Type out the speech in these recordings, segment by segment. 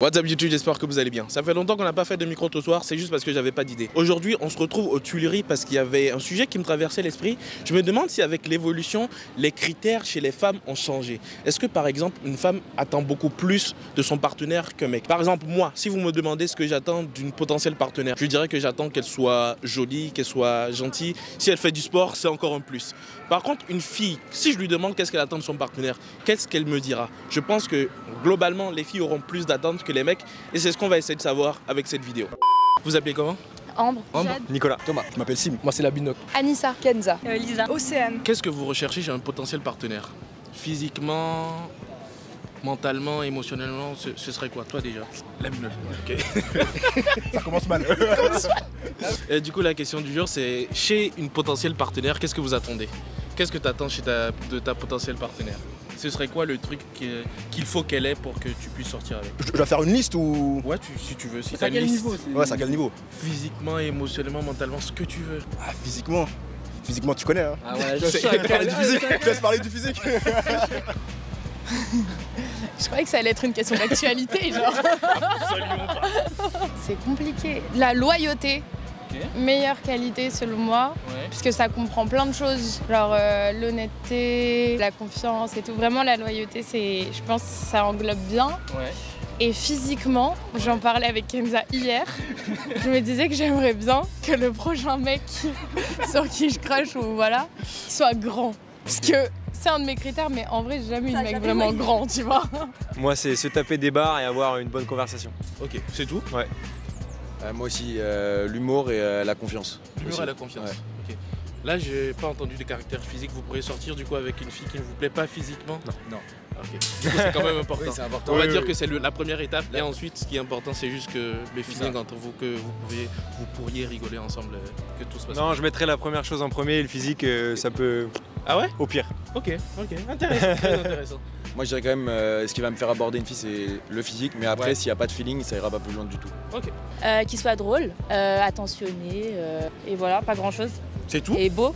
What's up YouTube, j'espère que vous allez bien. Ça fait longtemps qu'on n'a pas fait de micro-trottoir, c'est juste parce que j'avais pas d'idée. Aujourd'hui, on se retrouve aux Tuileries parce qu'il y avait un sujet qui me traversait l'esprit. Je me demande si avec l'évolution, les critères chez les femmes ont changé. Est-ce que par exemple, une femme attend beaucoup plus de son partenaire qu'un mec? Par exemple, moi, si vous me demandez ce que j'attends d'une potentielle partenaire, je dirais que j'attends qu'elle soit jolie, qu'elle soit gentille. Si elle fait du sport, c'est encore un plus. Par contre, une fille, si je lui demande qu'est-ce qu'elle attend de son partenaire, qu'est-ce qu'elle me dira? Je pense que globalement, les filles auront plus d'attentes que les mecs et c'est ce qu'on va essayer de savoir avec cette vidéo. Vous appelez comment? Ambre, Ambre. Nicolas. Thomas, je m'appelle Sim. Moi c'est la Binoc. Anissa, Kenza, Lisa, Océane. Qu'est-ce que vous recherchez chez un potentiel partenaire? Physiquement, mentalement, émotionnellement, ce serait quoi toi déjà? La Binoc. Ok. Ça commence mal. Et du coup la question du jour c'est chez une potentielle partenaire, qu'est-ce que vous attendez? Qu'est-ce que tu attends de ta potentielle partenaire? Ce serait quoi le truc qu'il faut qu'elle ait pour que tu puisses sortir avec? Je dois faire une liste ou... Ouais, si tu veux. Si C'est t'as à une quel liste. niveau? Ouais, c'est à quel niveau? Physiquement, émotionnellement, mentalement, ce que tu veux. Ah, physiquement. Physiquement, tu connais, hein. Ah ouais, Je laisse parler du physique. Je laisse parler du physique. Je croyais que ça allait être une question d'actualité, genre. Absolument pas. C'est compliqué. La loyauté, meilleure qualité selon moi, Ouais. puisque ça comprend plein de choses, genre l'honnêteté, la confiance et tout. Vraiment, la loyauté, je pense que ça englobe bien. Ouais. Et physiquement, j'en parlais avec Kenza hier, je me disais que j'aimerais bien que le prochain mec sur qui je crush ou voilà, soit grand. Parce que c'est un de mes critères, mais en vrai, j'ai jamais eu de mec vraiment grand, tu vois. Moi c'est se taper des barres et avoir une bonne conversation. Ok, c'est tout? Ouais. Moi aussi, l'humour et la confiance. L'humour aussi. et la confiance. Ouais. Ok. Là, j'ai pas entendu de caractère physique. Vous pourriez sortir du coup avec une fille qui ne vous plaît pas physiquement? Non. Ok. Du coup, c'est quand même important. Oui, c'est important. On va Oui, dire oui. que c'est la première étape. Et ensuite, ce qui est important, c'est juste que le feeling entre vous, que vous pourriez rigoler ensemble, que tout se passe. Non, je mettrais la première chose en premier et le physique, ça peut. Ah ouais? Au pire. Ok. Intéressant, très intéressant. Moi, je dirais quand même, ce qui va me faire aborder une fille, c'est le physique. Mais après, Ouais. s'il n'y a pas de feeling, ça ira pas plus loin du tout. Ok. Qu'il soit drôle, attentionné, et voilà, pas grand chose. C'est tout? Et beau.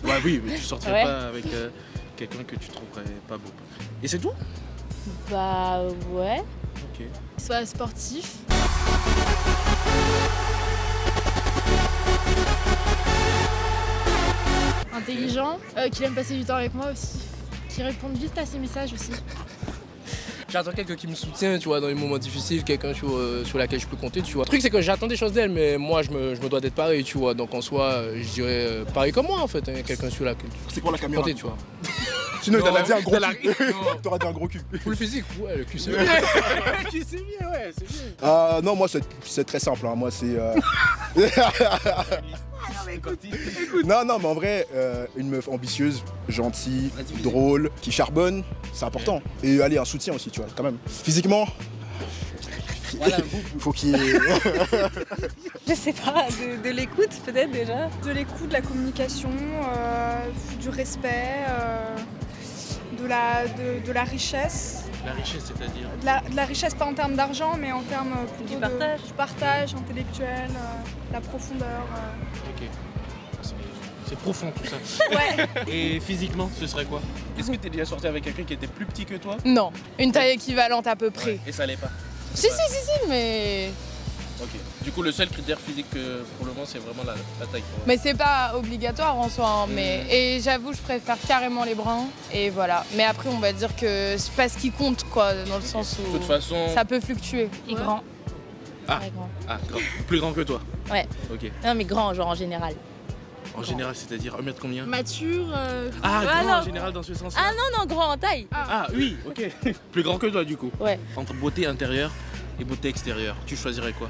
Ouais, oui, mais tu sortirais Ouais. pas avec quelqu'un que tu trouverais pas beau. Et c'est tout? Bah ouais. Ok. Soit sportif. Intelligent, qu'il aime passer du temps avec moi aussi. Qui réponde vite à ses messages aussi. J'attends quelqu'un qui me soutient, tu vois, dans les moments difficiles, quelqu'un sur laquelle je peux compter, tu vois. Le truc, c'est que j'attends des choses d'elle, mais moi, je me dois d'être pareil, tu vois. Donc, en soi, je dirais pareil comme moi, en fait, hein, quelqu'un sur laquelle C'est pour la tu peux caméra. compter, tu vois. Sinon, t'as dit un gros T'as cul. T'auras dit un gros cul. Pour le physique, ouais, le cul, c'est bien. Qui c'est bien, ouais, c'est bien. Non, moi, c'est très simple. Hein. Moi, c'est... Non, mais en vrai, une meuf ambitieuse, gentille, drôle, qui charbonne, c'est important. Et allez, un soutien aussi, tu vois, quand même. Physiquement, faut qu'il y ait... Je sais pas, de l'écoute peut-être déjà. De l'écoute, de la communication, du respect, de la richesse. La richesse, c'est-à-dire? De la richesse pas en termes d'argent, mais en termes plutôt Du partage. du partage intellectuel, la profondeur. Ok. C'est profond tout ça. Ouais. Et physiquement, ce serait quoi? Est-ce que t'es déjà sorti avec quelqu'un qui était plus petit que toi? Non, une taille équivalente à peu près. Et ça allait pas? Si, mais... Ok. Du coup, le seul critère physique pour le moment, c'est vraiment la taille. Mais c'est pas obligatoire en soi, hein, mais... Et j'avoue, je préfère carrément les bruns, et voilà. Mais après, on va dire que c'est pas ce qui compte, quoi, dans le sens où... De toute façon... Ça peut fluctuer. Et grand. Ah. Très grand. Ah, plus grand que toi? Ouais. Ok. Non, mais grand, genre en général. En général, c'est-à-dire 1 mètre combien? Mature... Ah, Ah, grand non. en général dans ce sens. Ah non, grand en taille. Ah oui, ok. Plus grand que toi du coup. Ouais. Entre beauté intérieure et beauté extérieure, tu choisirais quoi?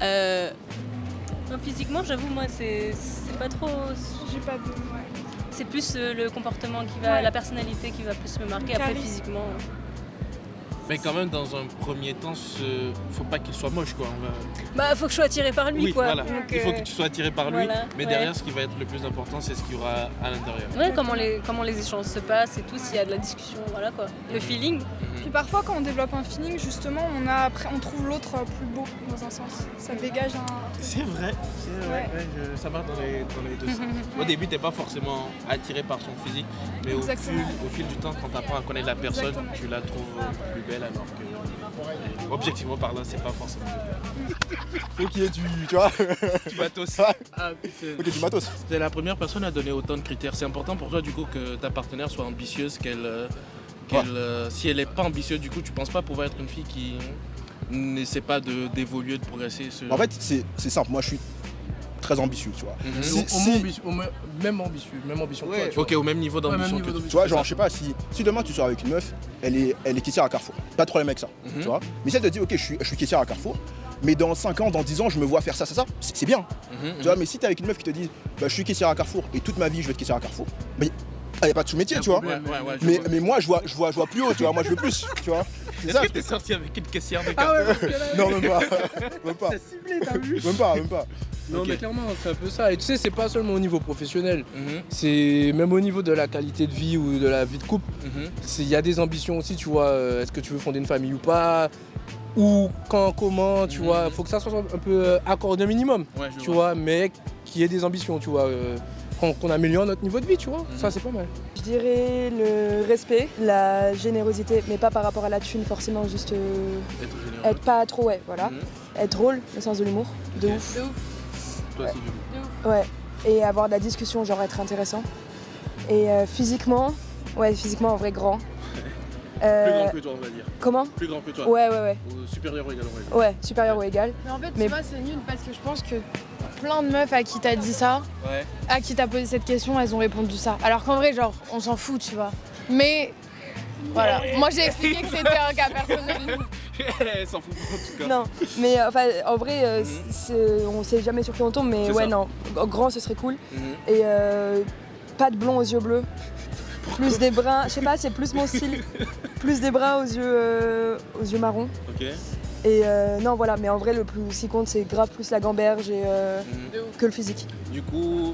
Non, physiquement, j'avoue, moi, c'est pas trop. J'ai pas de... Ouais. C'est plus le comportement qui va, Ouais. la personnalité qui va plus me marquer. Après, Charisme. physiquement. Mais quand même, dans un premier temps, faut pas qu'il soit moche quoi. Bah, faut que je sois attirée par lui, Oui, quoi. voilà. Donc, Il faut que tu sois attiré par lui, voilà, mais ouais. derrière, ce qui va être le plus important, c'est ce qu'il y aura à l'intérieur. Ouais, comment les échanges se passent et tout, s'il y a de la discussion, voilà quoi. Le feeling. Puis parfois quand on développe un feeling, justement, on trouve l'autre plus beau dans un sens. Ça dégage un... C'est vrai, ouais, ça marche dans les deux sens. Au début, t'es pas forcément attiré par son physique, mais au fil du temps, quand tu apprends à connaître la personne, tu la trouves plus belle alors que, objectivement parlant, c'est pas forcément Faut qu'il y ait du, tu vois. du matos. Faut qu'il y ait du matos. T'es la première personne à donner autant de critères. C'est important pour toi du coup que ta partenaire soit ambitieuse, si elle est pas ambitieuse, du coup, tu penses pas pouvoir être une fille qui n'essaie pas d'évoluer, de progresser. En fait, c'est simple. Moi, je suis très ambitieux, tu vois. Même ambition que toi, tu Ok, au même niveau d'ambition. Tu vois, genre, je sais pas, si demain tu sors avec une meuf, elle est caissière à Carrefour. Pas de problème avec ça, tu vois. Mais si elle te dit, ok, je suis caissière à Carrefour, mais dans 5 ans, dans 10 ans, je me vois faire ça, c'est bien. Tu vois, mais si t'es avec une meuf qui te dit, bah, je suis caissière à Carrefour et toute ma vie, je vais être caissière à Carrefour, bah, il n'y a pas de sous-métier, tu vois. Mais moi, je vois plus haut, tu vois. Moi, je veux plus, tu vois. Est-ce que t'es sorti avec une caissière de Carrefour? Non, même pas. Même pas. C'est ciblé, t'as vu? Même pas. Non, mais clairement, c'est un peu ça. Et tu sais, c'est pas seulement au niveau professionnel, c'est même au niveau de la qualité de vie ou de la vie de couple. Il y a des ambitions aussi, tu vois. Est-ce que tu veux fonder une famille ou pas? Ou quand, comment, tu vois. Faut que ça soit un peu accordé au minimum, tu vois, mais qu'il y ait des ambitions, tu vois. Qu'on améliore notre niveau de vie, tu vois. Ça, c'est pas mal. Je dirais le respect, la générosité, mais pas par rapport à la thune, forcément, juste être pas trop, voilà. Être drôle, le sens de l'humour, de ouf. Toi aussi, du coup. Ouais, et avoir de la discussion, genre être intéressant. Et physiquement, en vrai, grand. Plus grand que toi, on va dire. Comment? Plus grand que toi. Ouais. Ou supérieur ou égal, on va dire. Ouais, supérieur ou égal. Mais en fait, tu vois, c'est nul parce que je pense que plein de meufs à qui t'as dit ça, à qui t'as posé cette question, elles ont répondu ça. Alors qu'en vrai, genre, on s'en fout, tu vois. Mais voilà, moi j'ai expliqué que c'était un cas personnel. Elle s'en fout en tout cas. Non, mais enfin, en vrai, on sait jamais sur qui on tombe, mais ouais, non, grand ce serait cool. Et pas de blond aux yeux bleus. Plus des bruns, je sais pas, c'est plus mon style. Plus des bruns aux yeux marrons. Ok. Et non, voilà, mais en vrai, le plus qui compte, c'est grave plus la gamberge que le physique. Du coup,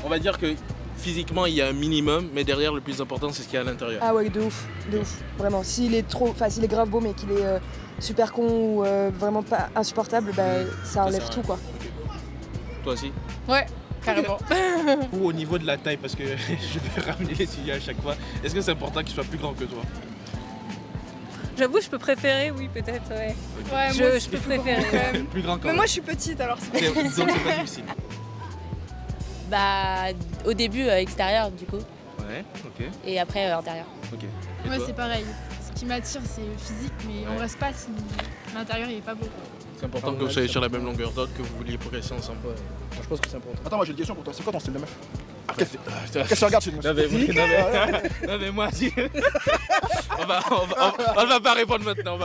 on va dire que physiquement, il y a un minimum, mais derrière, le plus important, c'est ce qu'il y a à l'intérieur. Ah ouais, de ouf, vraiment. S'il est grave beau, mais qu'il est super con ou vraiment pas insupportable, bah, ça enlève tout, quoi. Okay. Toi aussi? Ouais. Carrément. Ou au niveau de la taille, parce que je vais ramener les sujets à chaque fois. Est-ce que c'est important qu'il soit plus grand que toi? J'avoue, je peux préférer, oui, peut-être, ouais. Ouais, Je peux préférer. Plus grand quand Mais même. moi, je suis petite, alors c'est pas Donc c'est pas difficile. Bah, au début, extérieur, du coup. Ouais, ok. Et après, intérieur. Ok. Moi, c'est pareil. Ce qui m'attire, c'est le physique, mais on reste pas si l'intérieur il est pas beau. C'est important que vous soyez sur la même longueur d'onde, que vous vouliez progresser ensemble. Je pense que c'est important. Attends, moi j'ai une question pour toi. C'est quoi ton style de meuf? Qu'est-ce que tu regardes chez une meuf? Non mais moi, on va pas répondre maintenant.